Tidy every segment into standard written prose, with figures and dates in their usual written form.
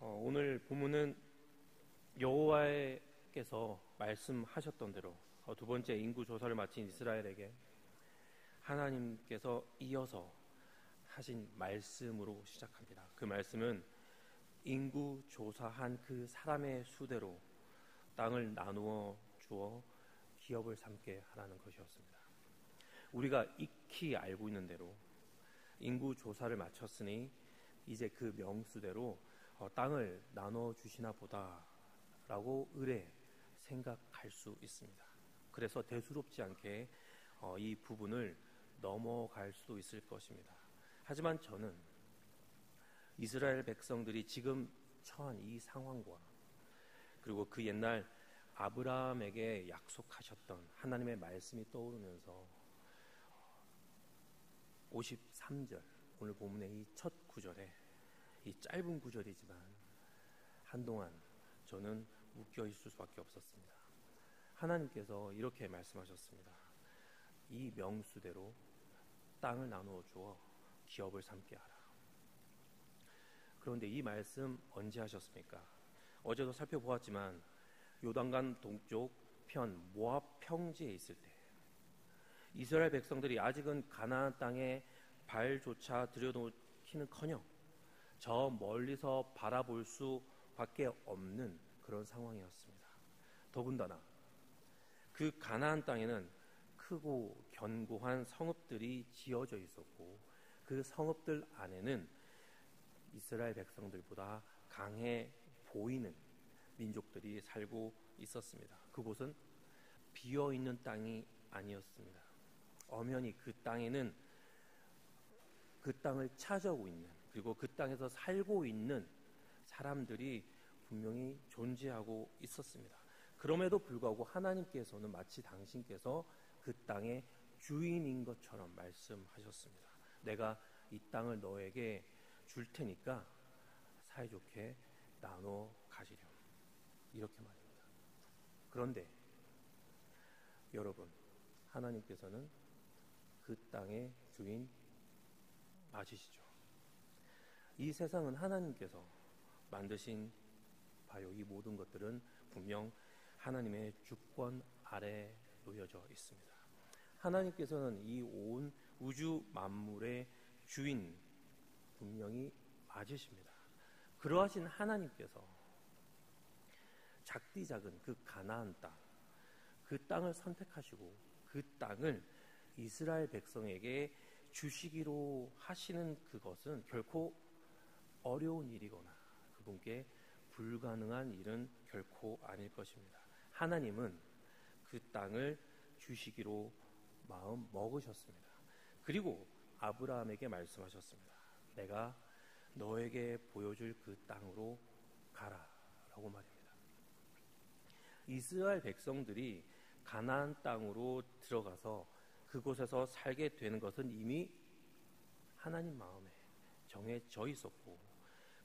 오늘 본문은 여호와께서 말씀하셨던 대로 두 번째 인구 조사를 마친 이스라엘에게 하나님께서 이어서 하신 말씀으로 시작합니다. 그 말씀은 인구 조사한 그 사람의 수대로 땅을 나누어 주어 기업을 삼게 하라는 것이었습니다. 우리가 익히 알고 있는 대로 인구 조사를 마쳤으니 이제 그 명수대로 땅을 나눠 주시나 보다라고 의뢰 생각할 수 있습니다. 그래서 대수롭지 않게 이 부분을 넘어갈 수도 있을 것입니다. 하지만 저는 이스라엘 백성들이 지금 처한 이 상황과 그리고 그 옛날 아브라함에게 약속하셨던 하나님의 말씀이 떠오르면서 53절 오늘 본문의 이 첫 구절에 이 짧은 구절이지만 한동안 저는 묶여 있을 수밖에 없었습니다. 하나님께서 이렇게 말씀하셨습니다. 이 명수대로 땅을 나누어 주어 기업을 삼게 하라. 그런데 이 말씀 언제 하셨습니까? 어제도 살펴보았지만 요단강 동쪽 편 모압 평지에 있을 때 이스라엘 백성들이 아직은 가나안 땅에 발조차 들여놓기는커녕 저 멀리서 바라볼 수밖에 없는 그런 상황이었습니다. 더군다나 그 가나안 땅에는 크고 견고한 성읍들이 지어져 있었고 그 성읍들 안에는 이스라엘 백성들보다 강해 보이는 민족들이 살고 있었습니다. 그곳은 비어있는 땅이 아니었습니다. 엄연히 그 땅에는 그 땅을 차지하고 있는 그리고 그 땅에서 살고 있는 사람들이 분명히 존재하고 있었습니다. 그럼에도 불구하고 하나님께서는 마치 당신께서 그 땅의 주인인 것처럼 말씀하셨습니다. 내가 이 땅을 너에게 줄 테니까 사이좋게 나눠 가지렴. 이렇게 말입니다. 그런데 여러분, 하나님께서는 그 땅의 주인 맞으시죠? 이 세상은 하나님께서 만드신 바요 이 모든 것들은 분명 하나님의 주권 아래 놓여져 있습니다. 하나님께서는 이 온 우주 만물의 주인 분명히 맞으십니다. 그러하신 하나님께서 작디 작은 그 가나안 땅, 그 땅을 선택하시고 그 땅을 이스라엘 백성에게 주시기로 하시는 그것은 결코 어려운 일이거나 그분께 불가능한 일은 결코 아닐 것입니다. 하나님은 그 땅을 주시기로 마음 먹으셨습니다. 그리고 아브라함에게 말씀하셨습니다. 내가 너에게 보여줄 그 땅으로 가라 라고 말입니다. 이스라엘 백성들이 가나안 땅으로 들어가서 그곳에서 살게 되는 것은 이미 하나님 마음에 정해져 있었고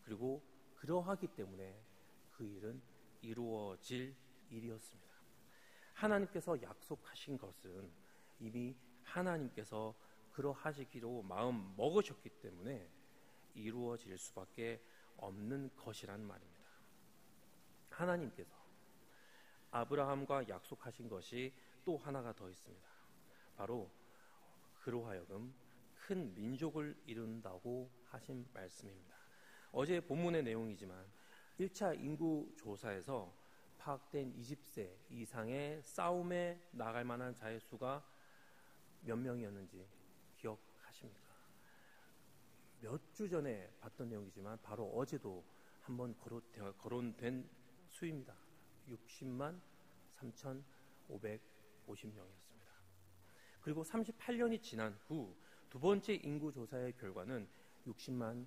그리고 그러하기 때문에 그 일은 이루어질 일이었습니다. 하나님께서 약속하신 것은 이미 하나님께서 그러하시기로 마음 먹으셨기 때문에 이루어질 수밖에 없는 것이란 말입니다. 하나님께서 아브라함과 약속하신 것이 또 하나가 더 있습니다. 바로 그로 하여금 큰 민족을 이룬다고 하신 말씀입니다. 어제 본문의 내용이지만 1차 인구 조사에서 파악된 20세 이상의 싸움에 나갈 만한 자의 수가 몇 명이었는지 기억하십니까? 몇 주 전에 봤던 내용이지만 바로 어제도 한번 거론된 수입니다. 60만 3,550명이었습니다. 그리고 38년이 지난 후 두 번째 인구 조사의 결과는 60만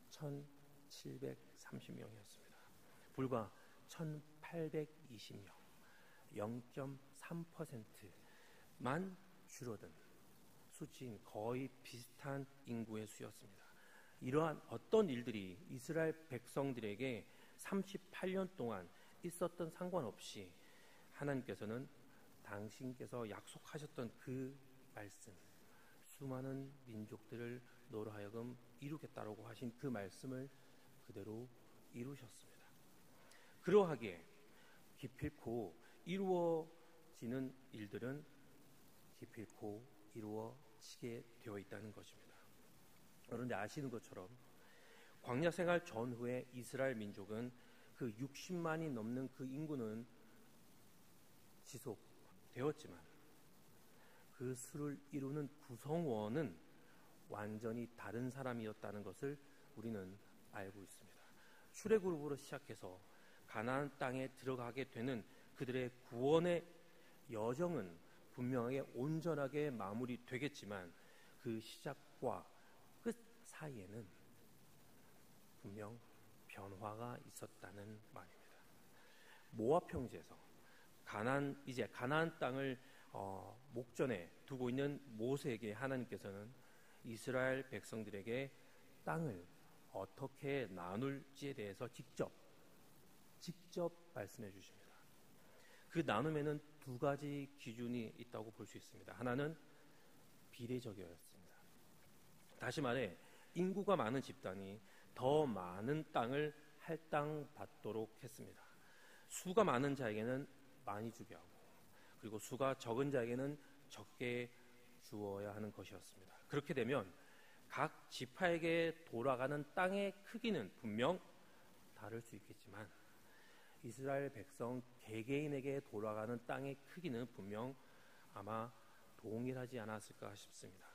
1,730명이었습니다. 불과 1,820명, 0.3%만 줄어든 수치인 거의 비슷한 인구의 수였습니다. 이러한 어떤 일들이 이스라엘 백성들에게 38년 동안 있었던 상관없이 하나님께서는 당신께서 약속하셨던 그 말씀, 수많은 민족들을 너로 하여금 이루겠다라고 하신 그 말씀을 그대로 이루셨습니다. 그러하기에 기필코 이루어지는 일들은 기필코 이루어지게 되어 있다는 것입니다. 그런데 아시는 것처럼 광야 생활 전후에 이스라엘 민족은 그 60만이 넘는 그 인구는 지속되었지만 그 수를 이루는 구성원은 완전히 다른 사람이었다는 것을 우리는 알고 있습니다. 출애굽으로 시작해서 가나안 땅에 들어가게 되는 그들의 구원의 여정은 분명하게 온전하게 마무리되겠지만 그 시작과 끝 사이에는 분명 변화가 있었다는 말입니다. 모압 형제에서 가나안 땅을 목전에 두고 있는 모세에게 하나님께서는 이스라엘 백성들에게 땅을 어떻게 나눌지에 대해서 직접 말씀해 주십니다. 그 나눔에는 두 가지 기준이 있다고 볼 수 있습니다. 하나는 비례적이었습니다. 다시 말해 인구가 많은 집단이 더 많은 땅을 할당받도록 했습니다. 수가 많은 자에게는 많이 주게 하고 그리고 수가 적은 자에게는 적게 주어야 하는 것이었습니다. 그렇게 되면 각 지파에게 돌아가는 땅의 크기는 분명 다를 수 있겠지만 이스라엘 백성 개개인에게 돌아가는 땅의 크기는 분명 아마 동일하지 않았을까 싶습니다.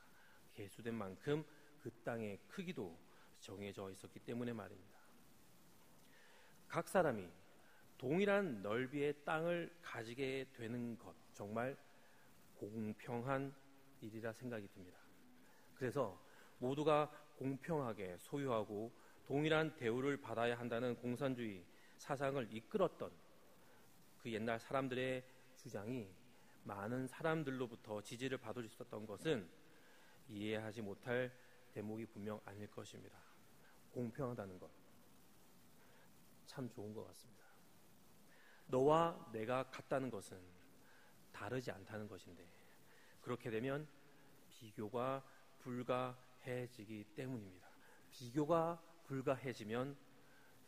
계수된 만큼 그 땅의 크기도 정해져 있었기 때문에 말입니다. 각 사람이 동일한 넓이의 땅을 가지게 되는 것 정말 공평한 일이라 생각이 듭니다. 그래서 모두가 공평하게 소유하고 동일한 대우를 받아야 한다는 공산주의 사상을 이끌었던 그 옛날 사람들의 주장이 많은 사람들로부터 지지를 받을 수 있었던 것은 이해하지 못할 대목이 분명 아닐 것입니다. 공평하다는 것 참 좋은 것 같습니다. 너와 내가 같다는 것은 다르지 않다는 것인데 그렇게 되면 비교가 불가해지기 때문입니다. 비교가 불가해지면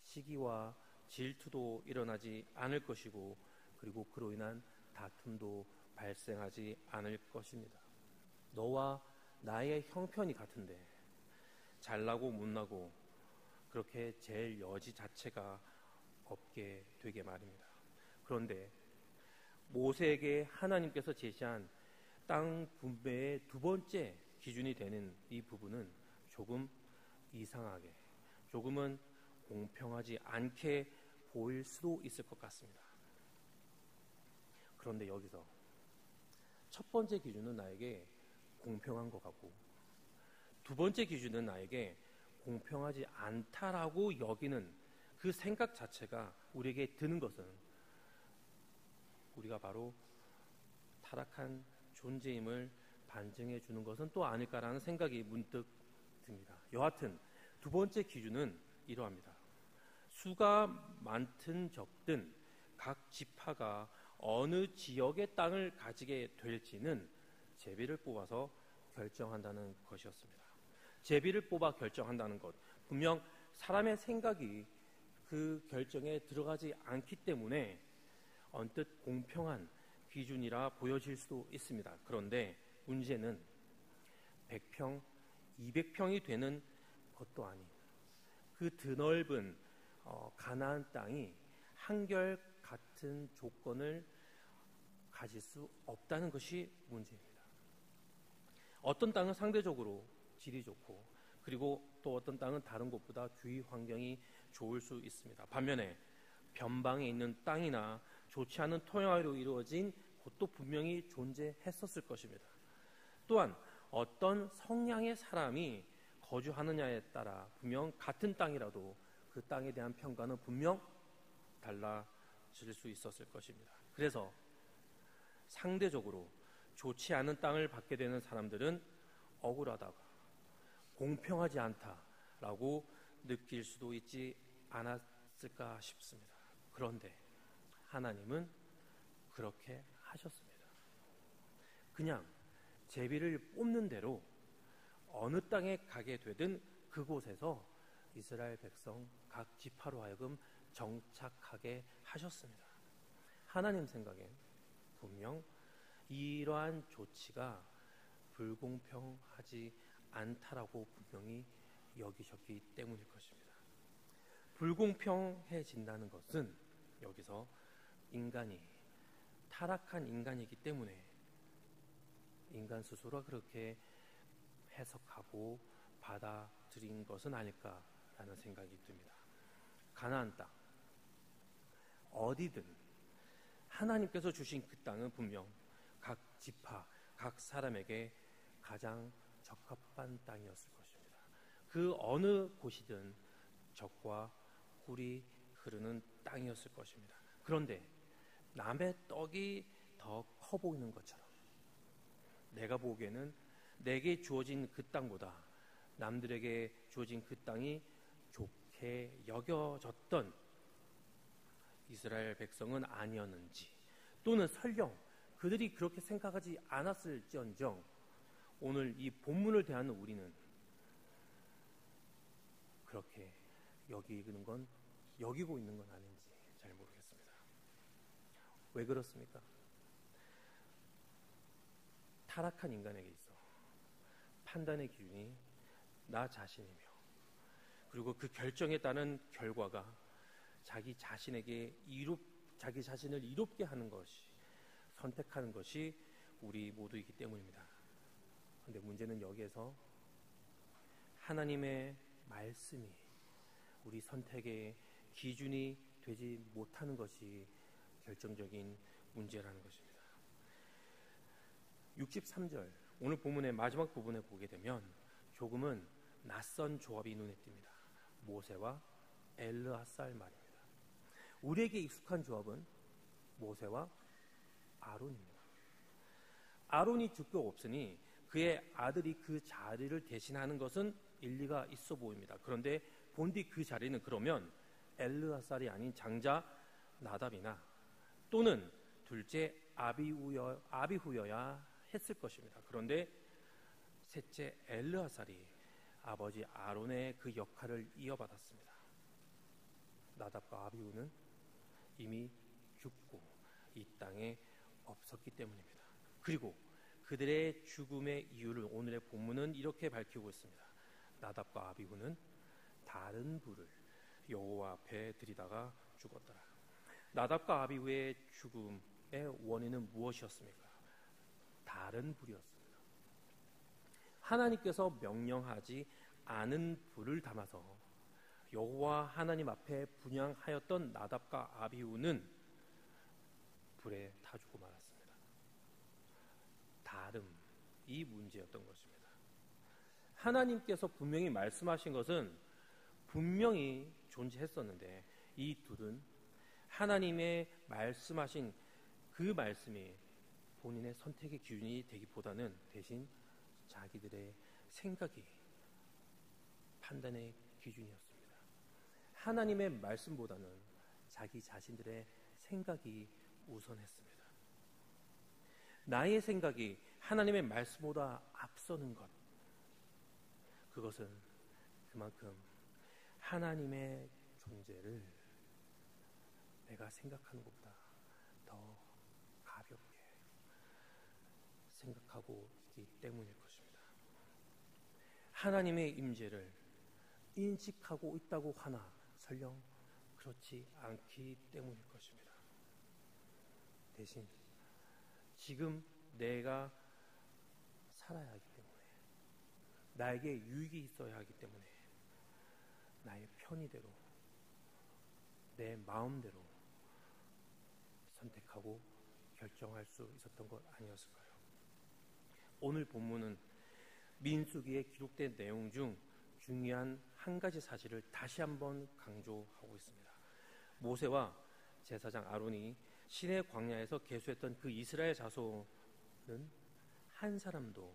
시기와 질투도 일어나지 않을 것이고 그리고 그로 인한 다툼도 발생하지 않을 것입니다. 너와 나의 형편이 같은데 잘나고 못나고 그렇게 잴 여지 자체가 없게 되게 말입니다. 그런데 모세에게 하나님께서 제시한 땅 분배의 두 번째 기준이 되는 이 부분은 조금 이상하게 조금은 공평하지 않게 보일 수도 있을 것 같습니다. 그런데 여기서 첫 번째 기준은 나에게 공평한 것 같고 두 번째 기준은 나에게 공평하지 않다라고 여기는 그 생각 자체가 우리에게 드는 것은 우리가 바로 타락한 존재임을 반증해 주는 것은 또 아닐까라는 생각이 문득 듭니다. 여하튼 두 번째 기준은 이러합니다. 수가 많든 적든 각 지파가 어느 지역의 땅을 가지게 될지는 제비를 뽑아서 결정한다는 것이었습니다. 제비를 뽑아 결정한다는 것, 분명 사람의 생각이 그 결정에 들어가지 않기 때문에 언뜻 공평한 기준이라 보여질 수도 있습니다. 그런데 문제는 100평, 200평이 되는 것도 아닌 그 드넓은 가나안 땅이 한결 같은 조건을 가질 수 없다는 것이 문제입니다. 어떤 땅은 상대적으로 질이 좋고 그리고 또 어떤 땅은 다른 곳보다 주위 환경이 좋을 수 있습니다. 반면에 변방에 있는 땅이나 좋지 않은 토양으로 이루어진 곳도 분명히 존재했었을 것입니다. 또한 어떤 성향의 사람이 거주하느냐에 따라 분명 같은 땅이라도 그 땅에 대한 평가는 분명 달라질 수 있었을 것입니다. 그래서 상대적으로 좋지 않은 땅을 받게 되는 사람들은 억울하다가 공평하지 않다라고 느낄 수도 있지 않았을까 싶습니다. 그런데 하나님은 그렇게 하셨습니다. 그냥 제비를 뽑는 대로 어느 땅에 가게 되든 그곳에서 이스라엘 백성 각 지파로 하여금 정착하게 하셨습니다. 하나님 생각엔 분명 이러한 조치가 불공평하지 않다라고 분명히 여기셨기 때문일 것입니다. 불공평해진다는 것은 여기서 인간이 타락한 인간이기 때문에 인간 스스로가 그렇게 해석하고 받아들인 것은 아닐까라는 생각이 듭니다. 가나안 땅 어디든 하나님께서 주신 그 땅은 분명 각 지파, 각 사람에게 가장 적합한 땅이었을 것입니다. 그 어느 곳이든 적과 꿀이 흐르는 땅이었을 것입니다. 그런데 남의 떡이 더 커 보이는 것처럼 내가 보기에는 내게 주어진 그 땅보다 남들에게 주어진 그 땅이 좋게 여겨졌던 이스라엘 백성은 아니었는지, 또는 설령 그들이 그렇게 생각하지 않았을지언정 오늘 이 본문을 대하는 우리는 그렇게 여기고 있는 건 아닌지 잘 모르겠습니다. 왜 그렇습니까? 타락한 인간에게 있어 판단의 기준이 나 자신이며, 그리고 그 결정에 따른 결과가 자기 자신을 이롭게 하는 것이, 선택하는 것이 우리 모두이기 때문입니다. 그런데 문제는 여기에서 하나님의 말씀이 우리 선택의 기준이 되지 못하는 것이 결정적인 문제라는 것입니다. 63절 오늘 본문의 마지막 부분에 보게 되면 조금은 낯선 조합이 눈에 띕니다. 모세와 엘르아살 말입니다. 우리에게 익숙한 조합은 모세와 아론입니다. 아론이 주격 없으니 그의 아들이 그 자리를 대신하는 것은 일리가 있어 보입니다. 그런데 본디 그 자리는 그러면 엘르아살이 아닌 장자 나답이나 또는 둘째 아비후여야 했을 것입니다. 그런데 셋째 엘르아살이 아버지 아론의 그 역할을 이어받았습니다. 나답과 아비후는 이미 죽고 이 땅에 없었기 때문입니다. 그리고 그들의 죽음의 이유를 오늘의 본문은 이렇게 밝히고 있습니다. 나답과 아비후는 다른 불을 여호와 앞에 들이다가 죽었더라. 나답과 아비후의 죽음의 원인은 무엇이었습니까? 다른 불이었습니다. 하나님께서 명령하지 않은 불을 담아서 여호와 하나님 앞에 분향하였던 나답과 아비후는 불에 타 죽고 말았습니다. 다름이 문제였던 것입니다. 하나님께서 분명히 말씀하신 것은 분명히 존재했었는데 이 둘은 하나님의 말씀하신 그 말씀이 본인의 선택의 기준이 되기보다는 대신 자기들의 생각이 판단의 기준이었습니다. 하나님의 말씀보다는 자기 자신들의 생각이 우선했습니다. 나의 생각이 하나님의 말씀보다 앞서는 것, 그것은 그만큼 하나님의 존재를 내가 생각하는 것보다 더 가볍게 생각하고 있기 때문일 것입니다. 하나님의 임재를 인식하고 있다고 하나 설령 그렇지 않기 때문일 것입니다. 대신 지금 내가 살아야 하기 때문에, 나에게 유익이 있어야 하기 때문에 나의 편의대로, 내 마음대로 선택하고 결정할 수 있었던 것 아니었을까요? 오늘 본문은 민수기에 기록된 내용 중 중요한 한 가지 사실을 다시 한번 강조하고 있습니다. 모세와 제사장 아론이 시내 광야에서 계수했던 그 이스라엘 자손은 한 사람도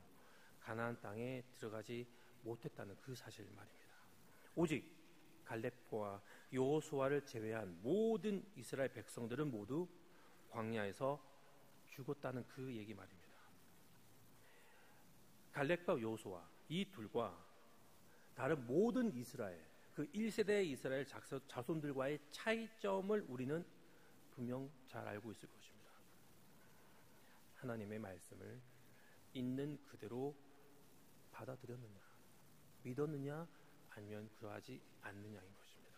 가나안 땅에 들어가지 못했다는 그 사실 말입니다. 오직 갈렙과 여호수아를 제외한 모든 이스라엘 백성들은 모두 광야에서 죽었다는 그 얘기 말입니다. 갈렙과 여호수아 이 둘과 다른 모든 이스라엘 그 1세대 이스라엘 자손들과의 차이점을 우리는 분명 잘 알고 있을 것입니다. 하나님의 말씀을 있는 그대로 받아들였느냐, 믿었느냐, 아니면 그러하지 않느냐인 것입니다.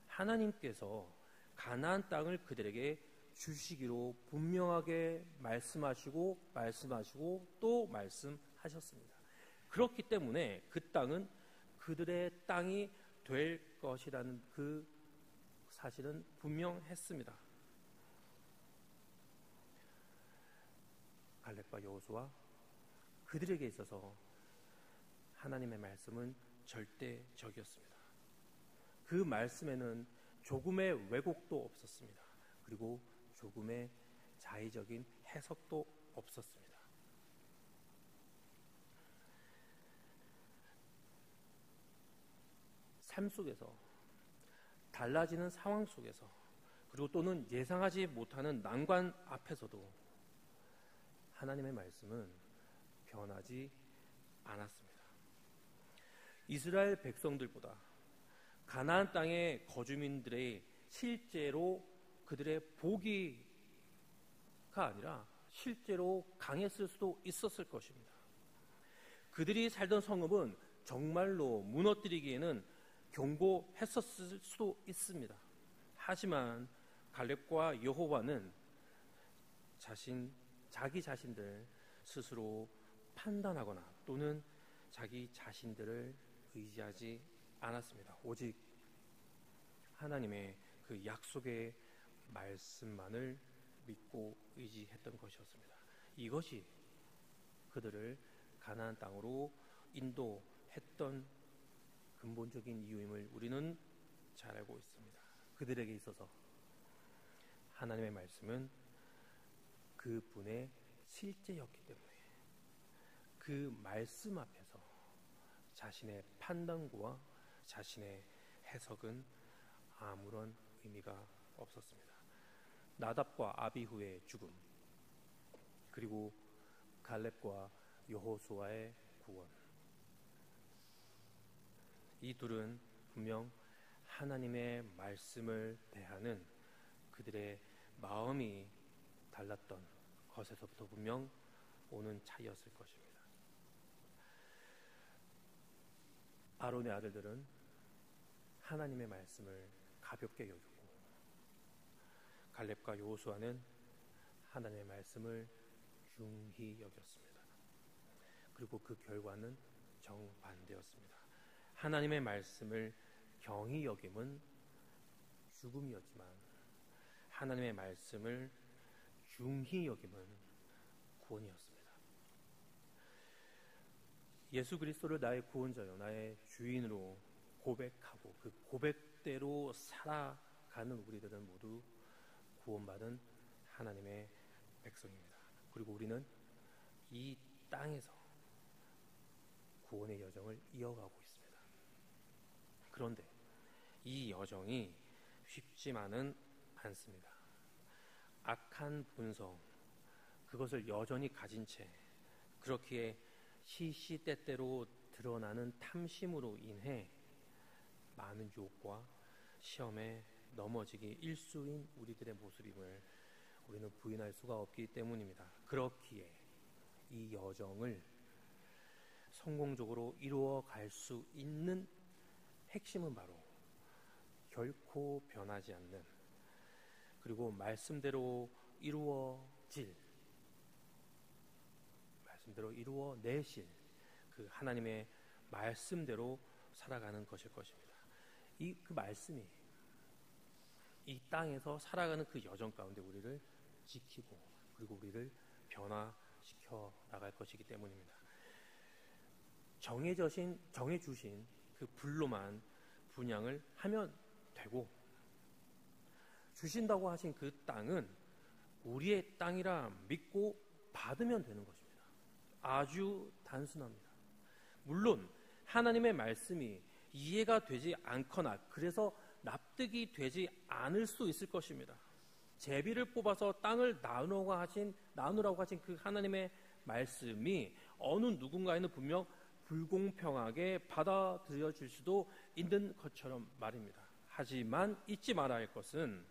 하나님께서 가나안 땅을 그들에게 주시기로 분명하게 말씀하시고 또 말씀하셨습니다. 그렇기 때문에 그 땅은 그들의 땅이 될 것이라는 그 사실은 분명했습니다. 갈렙과 여호수아, 그들에게 있어서 하나님의 말씀은 절대적이었습니다. 그 말씀에는 조금의 왜곡도 없었습니다. 그리고 조금의 자의적인 해석도 없었습니다. 삶 속에서, 달라지는 상황 속에서, 그리고 또는 예상하지 못하는 난관 앞에서도 하나님의 말씀은 변하지 않았습니다. 이스라엘 백성들보다 가나안 땅의 거주민들의 실제로 그들의 보기가 아니라 실제로 강했을 수도 있었을 것입니다. 그들이 살던 성읍은 정말로 무너뜨리기에는 견고했었을 수도 있습니다. 하지만 갈렙과 여호와는 자기 자신들 스스로 판단하거나 또는 자기 자신들을 의지하지 않았습니다. 오직 하나님의 그 약속의 말씀만을 믿고 의지했던 것이었습니다. 이것이 그들을 가나안 땅으로 인도했던 근본적인 이유임을 우리는 잘 알고 있습니다. 그들에게 있어서 하나님의 말씀은 그 분의 실제였기 때문에 그 말씀 앞에서 자신의 판단과 자신의 해석은 아무런 의미가 없었습니다. 나답과 아비후의 죽음, 그리고 갈렙과 여호수아의 구원, 이 둘은 분명 하나님의 말씀을 대하는 그들의 마음이 달랐던 것에서부터 분명 오는 차이였을 것입니다. 아론의 아들들은 하나님의 말씀을 가볍게 여기고 갈렙과 여호수아는 하나님의 말씀을 중히 여겼습니다. 그리고 그 결과는 정반대였습니다. 하나님의 말씀을 경히 여김은 죽음이었지만 하나님의 말씀을 중히 여김은 구원이었습니다. 예수 그리스도를 나의 구원자요 나의 주인으로 고백하고 그 고백대로 살아가는 우리들은 모두 구원받은 하나님의 백성입니다. 그리고 우리는 이 땅에서 구원의 여정을 이어가고 있습니다. 그런데 이 여정이 쉽지만은 않습니다. 악한 본성, 그것을 여전히 가진 채 그렇기에 시시때때로 드러나는 탐심으로 인해 많은 유혹과 시험에 넘어지기 일수인 우리들의 모습임을 우리는 부인할 수가 없기 때문입니다. 그렇기에 이 여정을 성공적으로 이루어갈 수 있는 핵심은 바로 결코 변하지 않는, 그리고 말씀대로 이루어내실 그 하나님의 말씀대로 살아가는 것일 것입니다. 그 말씀이 이 땅에서 살아가는 그 여정 가운데 우리를 지키고 그리고 우리를 변화시켜 나갈 것이기 때문입니다. 정해주신 그 불로만 분양을 하면 되고, 주신다고 하신 그 땅은 우리의 땅이라 믿고 받으면 되는 것입니다. 아주 단순합니다. 물론 하나님의 말씀이 이해가 되지 않거나 그래서 납득이 되지 않을 수도 있을 것입니다. 제비를 뽑아서 땅을 나누라고 하신 그 하나님의 말씀이 어느 누군가에는 분명 불공평하게 받아들여질 수도 있는 것처럼 말입니다. 하지만 잊지 말아야 할 것은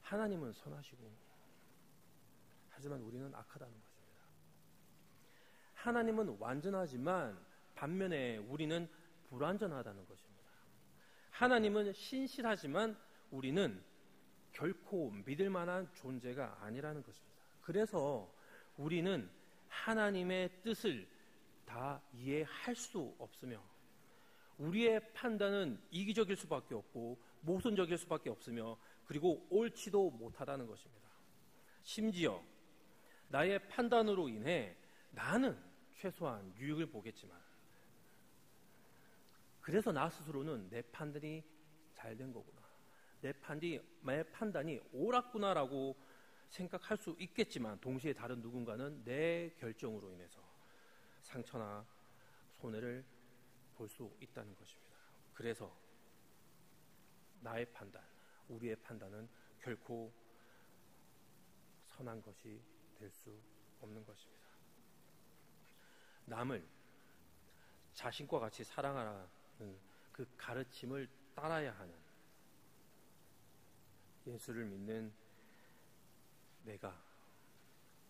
하나님은 선하시고 하지만 우리는 악하다는 것입니다. 하나님은 완전하지만 반면에 우리는 불완전하다는 것입니다. 하나님은 신실하지만 우리는 결코 믿을 만한 존재가 아니라는 것입니다. 그래서 우리는 하나님의 뜻을 다 이해할 수 없으며 우리의 판단은 이기적일 수밖에 없고 모순적일 수밖에 없으며 그리고 옳지도 못하다는 것입니다. 심지어 나의 판단으로 인해 나는 최소한 유익을 보겠지만 그래서 나 스스로는 내 판단이 잘된 거구나, 내 판단이 옳았구나라고 생각할 수 있겠지만 동시에 다른 누군가는 내 결정으로 인해서 상처나 손해를 볼 수 있다는 것입니다. 그래서 나의 판단, 우리의 판단은 결코 선한 것이 될 수 없는 것입니다. 남을 자신과 같이 사랑하라는 그 가르침을 따라야 하는 예수를 믿는 내가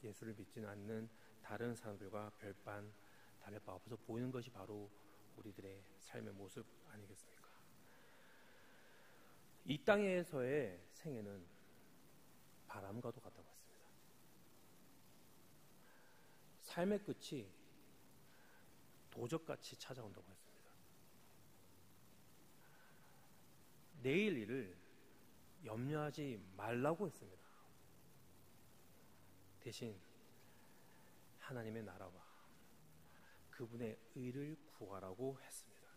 예수를 믿지는 않는 다른 사람들과 별반 다를 바 없어서 보이는 것이 바로 우리들의 삶의 모습 아니겠습니까? 이 땅에서의 생애는 바람과도 같다고 했습니다. 삶의 끝이 도적같이 찾아온다고 했습니다. 내일 일을 염려하지 말라고 했습니다. 대신 하나님의 나라와 그분의 의를 구하라고 했습니다.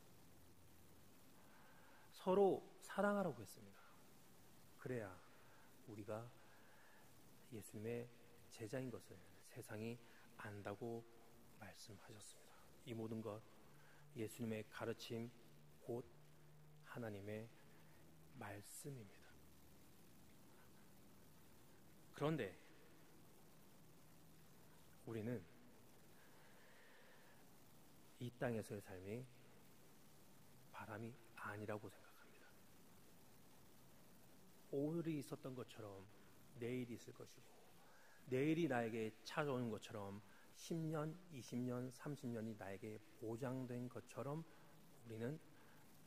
서로 사랑하라고 했습니다. 그래야 우리가 예수님의 제자인 것을 세상이 안다고 말씀하셨습니다. 이 모든 것 예수님의 가르침 곧 하나님의 말씀입니다. 그런데 우리는 이 땅에서의 삶이 바람이 아니라고 생각합니다. 오늘이 있었던 것처럼 내일이 있을 것이고 내일이 나에게 찾아오는 것처럼 10년, 20년, 30년이 나에게 보장된 것처럼 우리는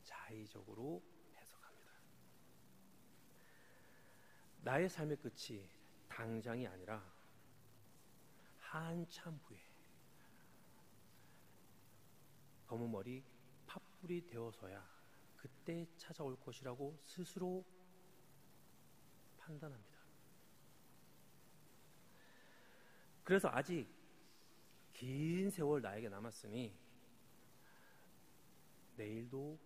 자의적으로 해석합니다. 나의 삶의 끝이 당장이 아니라 한참 후에 검은 머리 팥불이 되어서야 그때 찾아올 것이라고 스스로 판단합니다. 그래서 아직 긴 세월 나에게 남았으니 내일도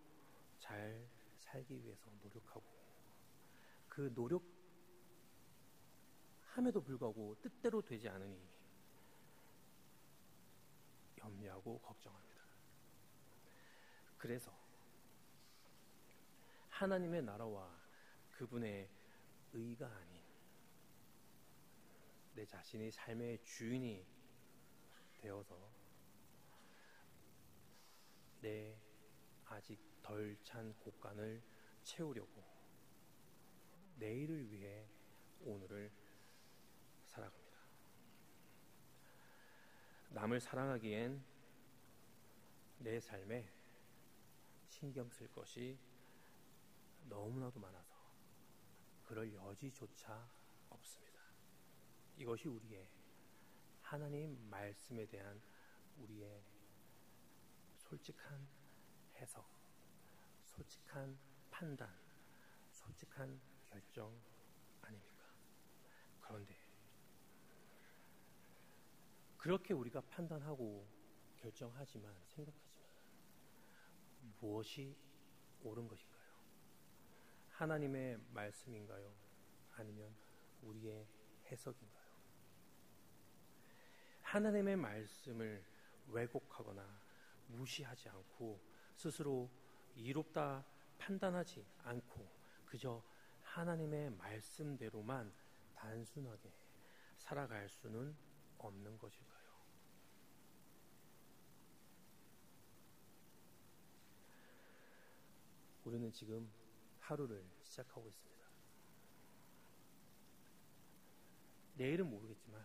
잘 살기 위해서 노력하고 그 노력함에도 불구하고 뜻대로 되지 않으니 염려하고 걱정합니다. 그래서 하나님의 나라와 그분의 의가 아닌 내 자신이 삶의 주인이 되어서 내 아직 덜 찬 곳간을 채우려고 내일을 위해 오늘을 살아갑니다. 남을 사랑하기엔 내 삶에 신경 쓸 것이 너무나도 많아서 그럴 여지조차 없습니다. 이것이 우리의 하나님 말씀에 대한 우리의 솔직한 해석, 솔직한 판단, 솔직한 결정 아닙니까? 그런데 그렇게 우리가 판단하고 결정하지만 생각하지만 무엇이 옳은 것인가요? 하나님의 말씀인가요? 아니면 우리의 해석인가요? 하나님의 말씀을 왜곡하거나 무시하지 않고 스스로 이롭다 판단하지 않고 그저 하나님의 말씀대로만 단순하게 살아갈 수는 없는 것일까요? 우리는 지금 하루를 시작하고 있습니다. 내일은 모르겠지만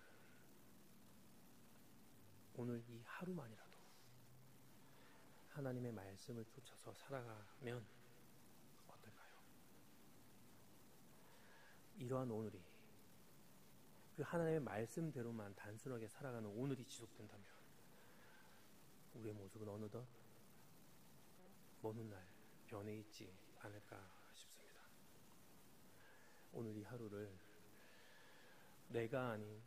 오늘 이 하루만이라도 하나님의 말씀을 쫓아서 살아가면 어떨까요? 이러한 오늘이 그 하나님의 말씀대로만 단순하게 살아가는 오늘이 지속된다면 우리의 모습은 어느덧 먼 훗날 변해 있지 않을까 싶습니다. 오늘 이 하루를 내가 아닌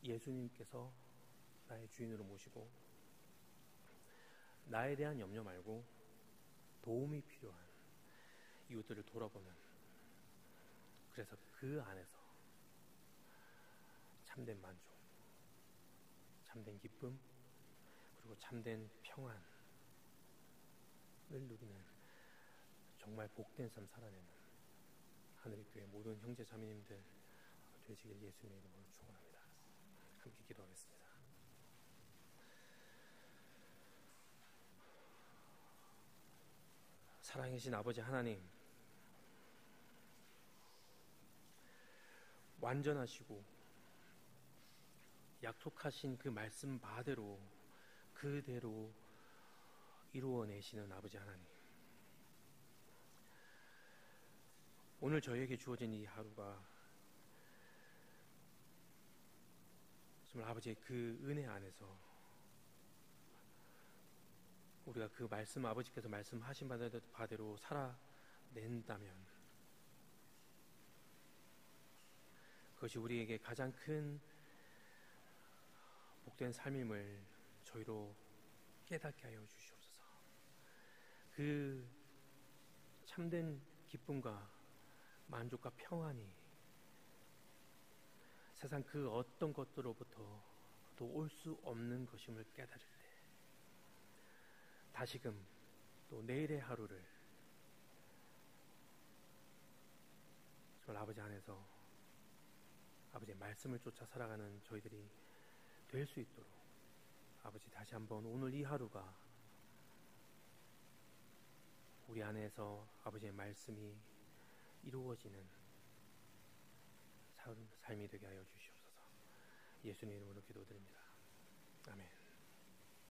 예수님께서 나의 주인으로 모시고 나에 대한 염려 말고 도움이 필요한 이웃들을 돌아보는, 그래서 그 안에서 참된 만족, 참된 기쁨, 그리고 참된 평안을 누리는 정말 복된 삶 살아내는 하늘의 교회 모든 형제 자매님들 되시길 예수님의 이름으로 축원합니다. 함께 기도하겠습니다. 사랑이신 아버지 하나님, 완전하시고 약속하신 그 말씀 바대로 그대로 이루어내시는 아버지 하나님, 오늘 저에게 주어진 이 하루가 정말 아버지의 그 은혜 안에서 우리가 그 말씀, 아버지께서 말씀하신 바대로 살아낸다면 그것이 우리에게 가장 큰 복된 삶임을 저희로 깨닫게 하여 주시옵소서. 그 참된 기쁨과 만족과 평안이 세상 그 어떤 것들로부터 또 올 수 없는 것임을 깨달을 때 다시금 또 내일의 하루를 정말 아버지 안에서 아버지의 말씀을 쫓아 살아가는 저희들이 될 수 있도록 아버지 다시 한번 오늘 이 하루가 우리 안에서 아버지의 말씀이 이루어지는 삶이 되게 하여 주시옵소서. 예수님 이름으로 기도드립니다. 아멘.